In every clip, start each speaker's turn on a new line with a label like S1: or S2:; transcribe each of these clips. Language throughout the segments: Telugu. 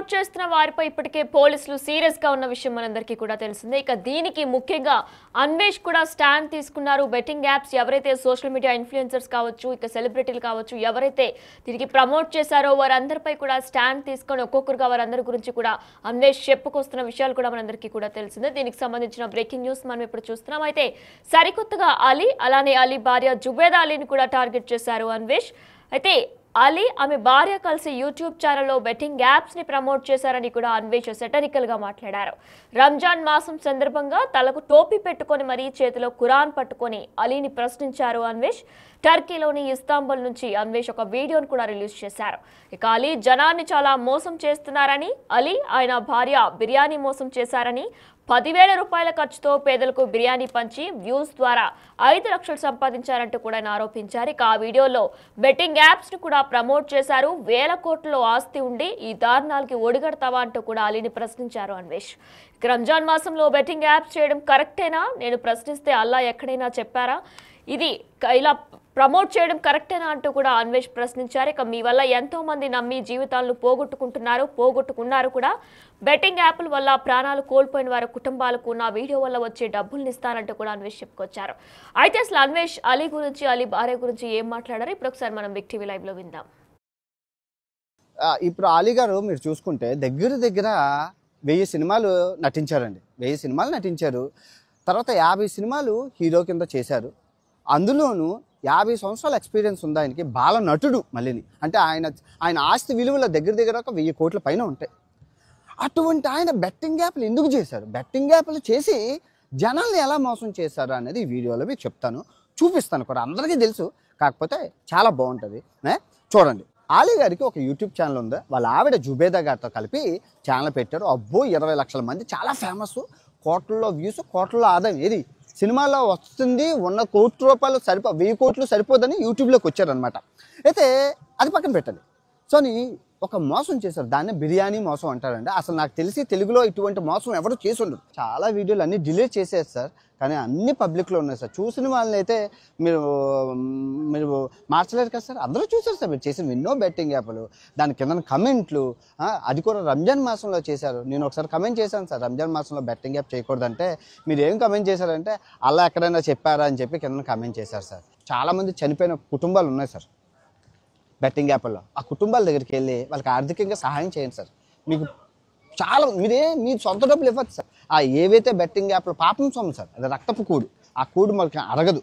S1: ప్రమోట్ చేస్తున్న వారిపై ఇప్పటికే పోలీసులు సీరియస్ గా ఉన్న విషయం మనందరికీ కూడా తెలిసిందే. ఇక దీనికి ముఖ్యంగా అన్వేష్ కూడా స్టాండ్ తీసుకున్నారు. బెట్టింగ్ యాప్స్ ఎవరైతే సోషల్ మీడియా ఇన్ఫ్లుయెన్సర్స్ కావచ్చు, ఇక సెలబ్రిటీలు కావచ్చు, ఎవరైతే దీనికి ప్రమోట్ చేశారో వారందరిపై కూడా స్టాండ్ తీసుకొని ఒక్కొక్కరుగా వారందరి గురించి కూడా అన్వేష్ చెప్పుకొస్తున్న విషయాలు కూడా మనందరికీ కూడా తెలిసిందే. దీనికి సంబంధించిన బ్రేకింగ్ న్యూస్ మనం ఇప్పుడు చూస్తున్నాం. అయితే సరికొత్తగా అలీ, అలానే అలీ భార్య జుబేదా అలీని కూడా టార్గెట్ చేశారు అన్వేష్. అయితే అలీ ఆమె భార్య కలిసి యూట్యూబ్ ఛానల్లో బెట్టింగ్ యాప్స్ ని ప్రమోట్ చేశారని కూడా అన్వేష్ సెటరికల్ గా మాట్లాడారు. రంజాన్ మాసం సందర్భంగా తలకు టోపీ పెట్టుకొని మరీ చేతిలో ఖురాన్ పట్టుకొని అలీని ప్రశ్నించారు అన్వేష్. టర్కీలోని ఇస్తాంబుల్ నుంచి అన్వేష్ ఒక వీడియోను కూడా రిలీజ్ చేశారు. ఇక అలీ జనాన్ని చాలా మోసం చేస్తున్నారని, అలీ ఆయన భార్య బిర్యానీ మోసం చేశారని, 10,000 రూపాయల ఖర్చుతో పేదలకు బిర్యానీ పంచి వ్యూస్ ద్వారా 5 లక్షలు సంపాదించారంటూ కూడా ఆయన ఆరోపించారు. ఇక ఆ వీడియోలో బెట్టింగ్ యాప్స్ ను కూడా ప్రమోట్ చేశారు. 1000 కోట్ల ఆస్తి ఉండి ఈ దారుణాలకి ఒడిగడతావా అంటూ కూడా అలీని ప్రశ్నించారు అన్వేష్. ఇక రంజాన్ మాసంలో బెట్టింగ్ యాప్స్ చేయడం కరెక్టేనా? నేను ప్రశ్నిస్తే అల్లా ఎక్కడైనా చెప్పారా? ఇది ఇలా ప్రమోట్ చేయడం కరెక్టేనా అంటూ కూడా అన్వేష్ ప్రశ్నించారు. ఇక మీ వల్ల ఎంతో మంది నమ్మి జీవితాలను పోగొట్టుకున్నారు కూడా. బెట్టింగ్ యాప్ల వల్ల ప్రాణాలు కోల్పోయిన వారి కుటుంబాలకు నా వీడియో వల్ల వచ్చే డబ్బుల్ని ఇస్తానంటూ కూడా అన్వేష్ చెప్పుకొచ్చారు. అయితే అసలు అన్వేష్ అలీ గురించి, అలీ భార్య గురించి ఏం మాట్లాడారు ఇప్పుడు ఒకసారి మనం బిగ్ టీవీ లైవ్ లో విందాం.
S2: ఇప్పుడు అలీ గారు మీరు చూసుకుంటే దగ్గర 1000 సినిమాలు నటించారండి. 1000 సినిమాలు నటించారు. తర్వాత 50 సినిమాలు హీరో కింద చేశారు. అందులోనూ 50 సంవత్సరాల ఎక్స్పీరియన్స్ ఉంది ఆయనకి. బాల నటుడు మళ్ళీని. అంటే ఆయన ఆస్తి విలువల దగ్గర ఒక 1000 కోట్ల పైన ఉంటాయి. అటువంటి ఆయన బెట్టింగ్ యాప్లు ఎందుకు చేశారు? బెట్టింగ్ యాప్లు చేసి జనాల్ని ఎలా మోసం చేశారు అనేది ఈ వీడియోలో మీకు చెప్తాను, చూపిస్తాను కూడా. అందరికీ తెలుసు, కాకపోతే చాలా బాగుంటుంది. చూడండి. అలీ గారికి ఒక యూట్యూబ్ ఛానల్ ఉంది. వాళ్ళ ఆవిడ జుబేదా గారితో కలిపి ఛానల్ పెట్టారు. అబ్బో 20 లక్షల మంది, చాలా ఫేమస్, కోట్లలో వ్యూస్, కోట్లలో ఆదాయం. ఏది సినిమాలో వస్తుంది, ఉన్న ₹1 కోట్లు 1000 కోట్లు సరిపోదని యూట్యూబ్లోకి వచ్చారనమాట. అయితే అది పక్కన పెట్టాలి. సో ఒక మోసం చేశారు. దాన్ని బిర్యానీ మోసం అంటారండి. అసలు నాకు తెలిసి తెలుగులో ఇటువంటి మోసం ఎవరు చేసి ఉండరు. చాలా వీడియోలు అన్నీ డిలీట్ చేసేది సార్, కానీ అన్ని పబ్లిక్లో ఉన్నాయి సార్. చూసిన వాళ్ళని అయితే మీరు మార్చలేరు కదా సార్. అందరూ చూసారు సార్. మీరు చేసిన ఎన్నో బెట్టింగ్ యాప్లు, దాని కింద కమెంట్లు, అది కూడా రంజాన్ మాసంలో చేశారు. నేను ఒకసారి కమెంట్ చేశాను సార్, రంజాన్ మాసంలో బెట్టింగ్ యాప్ చేయకూడదంటే మీరు ఏం కమెంట్ చేశారంటే అలా ఎక్కడైనా చెప్పారా అని చెప్పి కింద కమెంట్ చేశారు సార్. చాలామంది చనిపోయిన కుటుంబాలు ఉన్నాయి సార్ బెట్టింగ్ యాప్ల్లో. ఆ కుటుంబాల దగ్గరికి వెళ్ళి వాళ్ళకి ఆర్థికంగా సహాయం చేయండి సార్. మీకు చాలా మీ సొంత డబ్బులు ఇవ్వచ్చు సార్. ఏవైతే బెట్టింగ్ యాప్లో పాపం సొమ్ము సార్, అది రక్తపు కూడు. ఆ కూడు మనకి అరగదు.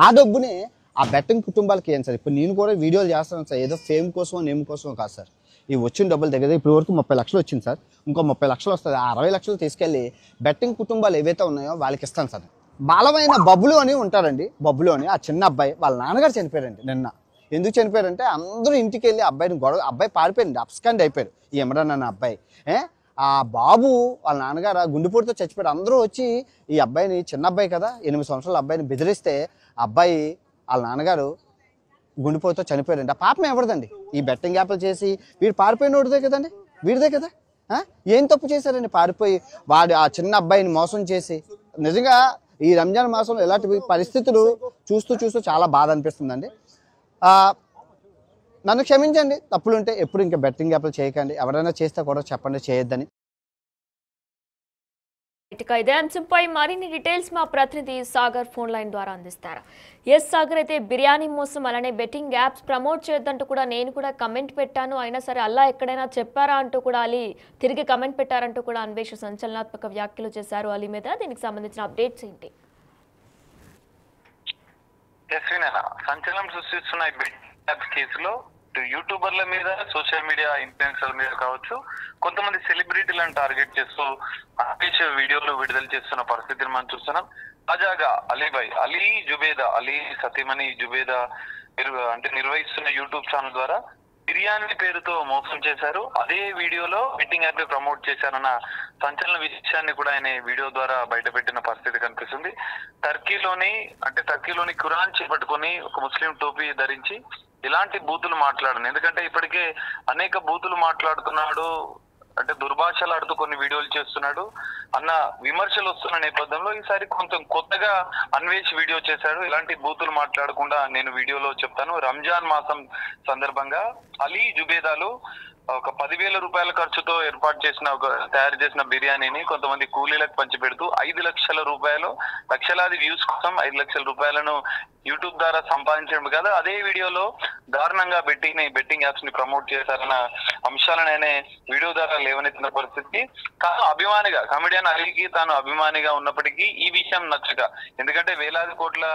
S2: ఆ డబ్బుని ఆ బెట్టింగ్ కుటుంబాలకి ఏం సార్. ఇప్పుడు నేను కూడా వీడియోలు చేస్తాను సార్, ఏదో ఫేమ్ కోసం నేమ్ కోసం కాదు సార్. ఈ వచ్చిన డబ్బుల దగ్గర ఇప్పుడు వరకు 30 లక్షలు వచ్చింది సార్. ఇంకో 30 లక్షలు వస్తుంది. ఆ 60 లక్షలు తీసుకెళ్ళి బెట్టింగ్ కుటుంబాలు ఏవైతే ఉన్నాయో వాళ్ళకి ఇస్తాను సార్. బలమైన బబ్బులు అని ఉంటారండి. బబ్బులు అని ఆ చిన్న అబ్బాయి, వాళ్ళ నాన్నగారు చనిపోయారండి నిన్న. ఎందుకు చనిపోయారంటే అందరూ ఇంటికి వెళ్ళి అబ్బాయి పారిపోయింది, అబ్స్కాండ్ అయిపోయారు. ఈ ఇమ్రాన్ అన్న అబ్బాయి. ఆ బాబు వాళ్ళ నాన్నగారు గుండెపోటుతో చచ్చిపోయారు. అందరూ వచ్చి ఈ అబ్బాయిని, చిన్న అబ్బాయి కదా, 8 సంవత్సరాల అబ్బాయిని బెదిరిస్తే అబ్బాయి వాళ్ళ నాన్నగారు గుండెపోటుతో చనిపోయారండి. ఆ పాపం ఎవరిదండి? ఈ బెట్టింగ్ యాప్లు చేసి వీడు పారిపోయినోడిదే కదండి, వీడిదే కదా. ఏం తప్పు చేశారండి పారిపోయి వాడు ఆ చిన్న అబ్బాయిని మోసం చేసి? నిజంగా ఈ రంజాన్ మాసంలో ఇలాంటి పరిస్థితులు చూస్తూ చాలా బాధ అనిపిస్తుందండి. నన్ను క్షమించండి, తప్పులుంటే. ఎప్పుడు ఇంకా బెట్టింగ్ యాప్లు చేయకండి. ఎవరైనా చేస్తే కూడా చెప్పండి, చేయొద్దని.
S1: ఇదే అంశంపై మరిన్ని డీటెయిల్స్ మా ప్రతినిధి సాగర్ ఫోన్ లైన్ ద్వారా అందిస్తారు. సాగర్, అయితే బిర్యానీ మోసం అలానే బెట్టింగ్ యాప్స్ ప్రమోట్ చేయొద్దంటూ కూడా నేను కూడా కమెంట్ పెట్టాను, అయినా సరే అల్లా ఎక్కడైనా చెప్పారా అంటూ కూడా అలీ తిరిగి కమెంట్ పెట్టారంటూ కూడా అన్వేష్ సంచలనాత్మక వ్యాఖ్యలు చేశారు అలీ మీద. దీనికి సంబంధించిన అప్డేట్స్ ఏంటి?
S3: సంచలనం సృష్టిస్తున్న కేసులో యూట్యూబర్ల మీద, సోషల్ మీడియా ఇన్ఫ్లుయెన్సర్ల మీద కావచ్చు, కొంతమంది సెలబ్రిటీలను టార్గెట్ చేస్తూ అన్వేష్ వీడియోలు విడుదల చేస్తున్న పరిస్థితిని మనం చూస్తున్నాం. తాజాగా అలీ జుబేదా, అలీ సతీమణి జుబేదా నిర్వహిస్తున్న యూట్యూబ్ ఛానల్ ద్వారా బిర్యానీ పేరుతో మోసం చేశారు. అదే వీడియోలో బెట్టింగ్ యాప్ ప్రమోట్ చేశారన్న సంచలన విషయాన్ని కూడా ఆయన వీడియో ద్వారా బయటపెట్టిన పరిస్థితి కనిపిస్తుంది. టర్కీలోని ఖురాన్ చేపట్టుకొని ఒక ముస్లిం టోపీ ధరించి ఇలాంటి బూతులు మాట్లాడను, ఎందుకంటే ఇప్పటికే అనేక బూతులు మాట్లాడుతున్నాడు, అంటే దుర్భాషలు ఆడుతూ కొన్ని వీడియోలు చేస్తున్నాడు అన్న విమర్శలు వస్తున్న నేపథ్యంలో ఈసారి కొంచెం కొత్తగా అన్వేష్ వీడియో చేశాడు. ఇలాంటి బూతులు మాట్లాడకుండా నేను వీడియోలో చెప్తాను. రంజాన్ మాసం సందర్భంగా అలీ జుబేదాలు ఒక 10,000 రూపాయల ఖర్చుతో ఏర్పాటు చేసిన తయారు చేసిన బిర్యానీని కొంతమంది కూలీలకు పంచిపెడుతూ 5 లక్షల రూపాయలు లక్షలాది వ్యూస్ కోసం 5 లక్షల రూపాయలను యూట్యూబ్ ద్వారా సంపాదించడం కాదు, అదే వీడియోలో దారుణంగా బెట్టింగ్ యాప్స్ ని ప్రమోట్ చేశారన్న అంశాలను ఆయన వీడియో ద్వారా లేవనెత్తిన పరిస్థితి. తాను అభిమానిగా కమెడియన్ అలీకి తాను అభిమానిగా ఉన్నప్పటికీ ఈ విషయం నచ్చక, ఎందుకంటే వేలాది కోట్ల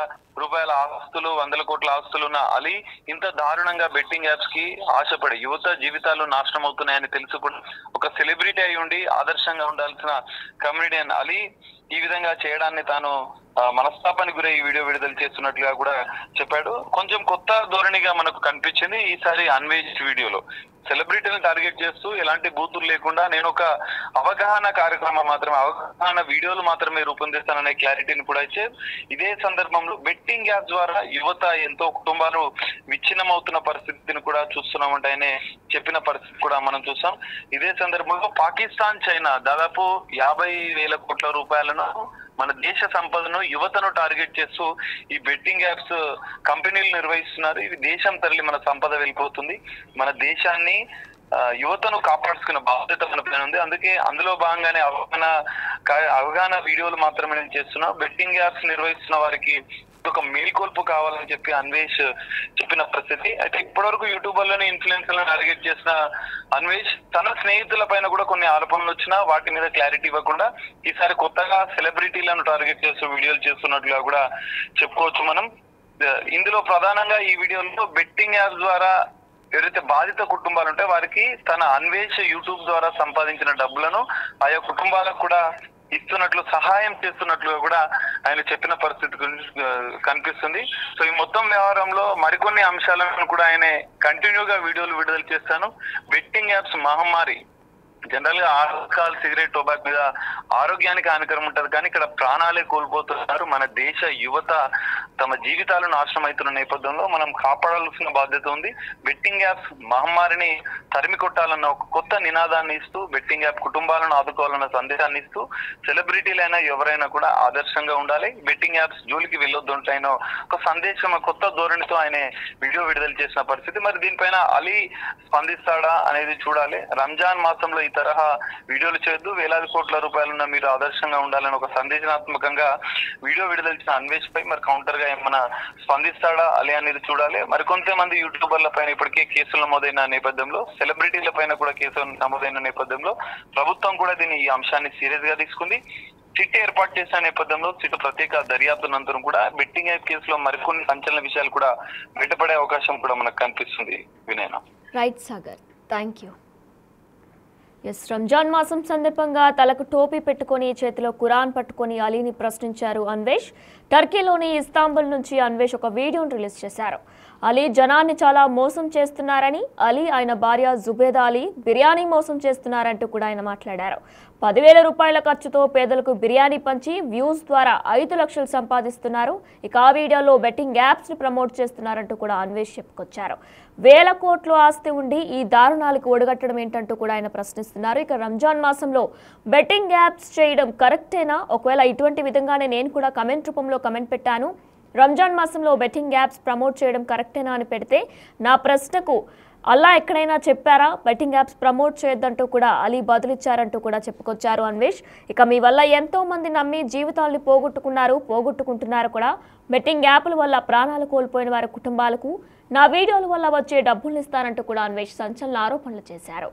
S3: రూపాయల ఆస్తులు 100 కోట్ల ఆస్తులు ఉన్న అలీ ఇంత దారుణంగా బెట్టింగ్ యాప్స్ కి ఆశపడి యువత జీవితాలు నాశనం అవుతున్నాయని తెలుసు కూడా ఒక సెలబ్రిటీ అయి ఉండి ఆదర్శంగా ఉండాల్సిన కమెడియన్ అలీ ఈ విధంగా చేయడాన్ని తాను మనస్తాపానికి గురై ఈ వీడియో విడుదల చేస్తున్నట్లుగా కూడా చెప్పాడు. కొంచెం కొత్త ధోరణిగా మనకు కనిపించింది ఈసారి అన్వేష్ వీడియోలో. సెలబ్రిటీని టార్గెట్ చేస్తూ ఎలాంటి బూతులు లేకుండా నేను ఒక అవగాహన కార్యక్రమం మాత్రమే, అవగాహన వీడియోలు మాత్రమే రూపొందిస్తాననే క్లారిటీని కూడా ఇచ్చే ఇదే సందర్భంలో బెట్టింగ్ యాప్ ద్వారా యువత ఎంతో కుటుంబాలు విచ్ఛిన్నం అవుతున్న పరిస్థితిని కూడా చూస్తున్నామంటే ఆయన చెప్పిన పరిస్థితి కూడా మనం చూసాం. ఇదే సందర్భంలో పాకిస్తాన్, చైనా దాదాపు 50,000 కోట్ల రూపాయలను మన దేశ సంపదను యువతను టార్గెట్ చేస్తూ ఈ బెట్టింగ్ యాప్స్ కంపెనీలు నిర్వహిస్తున్నారు. ఇది దేశం తరలి మన సంపద వెళ్ళిపోతుంది. మన దేశాన్ని యువతను కాపాడుకున్న బాధ్యత మన పైన ఉంది. అందుకే అందులో భాగంగానే అవగాహన వీడియోలు మాత్రమే నేను చేస్తున్నా. బెట్టింగ్ యాప్స్ నిర్వహిస్తున్న వారికి ఒక మేల్కొల్పు కావాలని చెప్పి అన్వేష్ చెప్పిన పరిస్థితి. అయితే ఇప్పటివరకు యూట్యూబర్లని ఇన్ఫ్లుయెన్సర్లను టార్గెట్ చేసిన అన్వేష్ తన స్నేహితుల పైన కూడా కొన్ని ఆరోపణలు వచ్చినా వాటి మీద క్లారిటీ ఇవ్వకుండా ఈసారి కొత్తగా సెలబ్రిటీలను టార్గెట్ చేస్తూ వీడియోలు చేస్తున్నట్లుగా కూడా చెప్పుకోవచ్చు మనం. ఇందులో ప్రధానంగా ఈ వీడియోలో బెట్టింగ్ యాప్ ద్వారా ఎవరైతే బాధిత కుటుంబాలు ఉంటే వారికి తన అన్వేష్ యూట్యూబ్ ద్వారా సంపాదించిన డబ్బులను ఆయా కుటుంబాలకు కూడా ఇస్తున్నట్లు, సహాయం చేస్తున్నట్లుగా కూడా ఆయన చెప్పిన పరిస్థితి కనిపిస్తుంది. సో ఈ మొత్తం వ్యవహారంలో మరికొన్ని అంశాలను కూడా ఆయన కంటిన్యూగా వీడియోలు విడుదల చేస్తాను. బెట్టింగ్ యాప్స్ మహమ్మారి జనరల్ గా ఆల్కహాల్, సిగరెట్, టొబాక్ మీద ఆరోగ్యానికి హానికరం ఉంటది, కానీ ఇక్కడ ప్రాణాలే కోల్పోతున్నారు. మన దేశ యువత తమ జీవితాలు నాశనం అవుతున్న నేపథ్యంలో మనం కాపాడాల్సిన బాధ్యత ఉంది. బెట్టింగ్ యాప్స్ మహమ్మారిని తరిమి కొట్టాలన్న ఒక కొత్త నినాదాన్ని ఇస్తూ, బెట్టింగ్ యాప్ కుటుంబాలను ఆదుకోవాలన్న సందేశాన్ని ఇస్తూ, సెలబ్రిటీలైనా ఎవరైనా కూడా ఆదర్శంగా ఉండాలి, బెట్టింగ్ యాప్స్ జోలికి వెళ్ళొద్దు ఆయన ఒక సందేశం, కొత్త ధోరణితో ఆయన వీడియో విడుదల చేసిన పరిస్థితి. మరి దీనిపైన అలీ స్పందిస్తాడా అనేది చూడాలి. రంజాన్ మాసంలో ఈ తరహా వీడియోలు చేయొద్దు, వేలాది కోట్ల రూపాయలున్న మీరు ఆదర్శంగా ఉండాలని ఒక సందేశాత్మకంగా వీడియో విడుదల అన్వేష్ పై మరి కౌంటర్ గా ఏమన్నా స్పందిస్తాడా అలీ అనేది చూడాలి. మరి కొంతమంది యూట్యూబర్ల పైన ఇప్పటికే కేసులు నమోదైన నేపథ్యంలో, సెలబ్రిటీల పైన కూడా కేసులు నమోదైన నేపథ్యంలో ప్రభుత్వం కూడా ఈ అంశాన్ని సీరియస్ గా తీసుకుంది. సిట్ ఏర్పాటు చేసిన నేపథ్యంలో సిట్ ప్రత్యేక దర్యాప్తు అనంతరం కూడా బెట్టింగ్ యాప్ కేసులో మరికొన్ని సంచలన విషయాలు కూడా బయటపడే అవకాశం కూడా మనకు కనిపిస్తుంది. వినయన.
S1: Right Sagar, thank you. Ramzan మాసం సందర్భంగా తలకు టోపీ పెట్టుకొని చేతిలో ఖురాన్ పట్టుకొని అలీని ప్రశ్నించారు అన్వేష్. టర్కీలోని ఇస్తాంబుల్ నుంచి అన్వేష్ ఒక వీడియోను రిలీజ్ చేశారు. అలీ జనాన్ని చాలా మోసం చేస్తున్నారని, అలీ ఆయన భార్య జుబేదా అలీ బిర్యానీ మోసం చేస్తున్నారంటూ కూడా ఆయన మాట్లాడారు. 10,000 రూపాయల ఖర్చుతో పేదలకు బిర్యానీ పంచి వ్యూస్ ద్వారా 5 లక్షలు సంపాదిస్తున్నారు. ఇక ఆ వీడియోలో బెట్టింగ్ యాప్స్ ని ప్రమోట్ చేస్తున్నారంటూ కూడా అన్వేష్ చెప్పుకొచ్చారు. వేల కోట్లు ఆస్తి ఉండి ఈ దారుణాలకు ఒడగట్టడం ఏంటంటూ కూడా ఆయన ప్రశ్నిస్తున్నారు. ఇక రంజాన్ మాసంలో బెట్టింగ్ యాప్స్ చేయడం కరెక్టేనా? ఒకవేళ ఇటువంటి విధంగానే నేను కూడా కమెంట్ రూపంలో కమెంట్ పెట్టాను. రంజాన్ మాసంలో బెట్టింగ్ యాప్స్ ప్రమోట్ చేయడం కరెక్టేనా అని పెడితే నా ప్రశ్నకు అల్లా ఎక్కడైనా చెప్పారా బెట్టింగ్ యాప్స్ ప్రమోట్ చేయొద్దంటూ కూడా అలీ బదులిచ్చారంటూ కూడా చెప్పుకొచ్చారు అన్వేష్. ఇక మీ వల్ల ఎంతో మంది నమ్మి జీవితాల్ని పోగొట్టుకుంటున్నారు కూడా. బెట్టింగ్ యాప్ల వల్ల ప్రాణాలు కోల్పోయిన వారి కుటుంబాలకు నా వీడియోల వల్ల వచ్చే డబ్బుల్ని ఇస్తానంటూ కూడా అన్వేష్ సంచలన ఆరోపణలు చేశారు.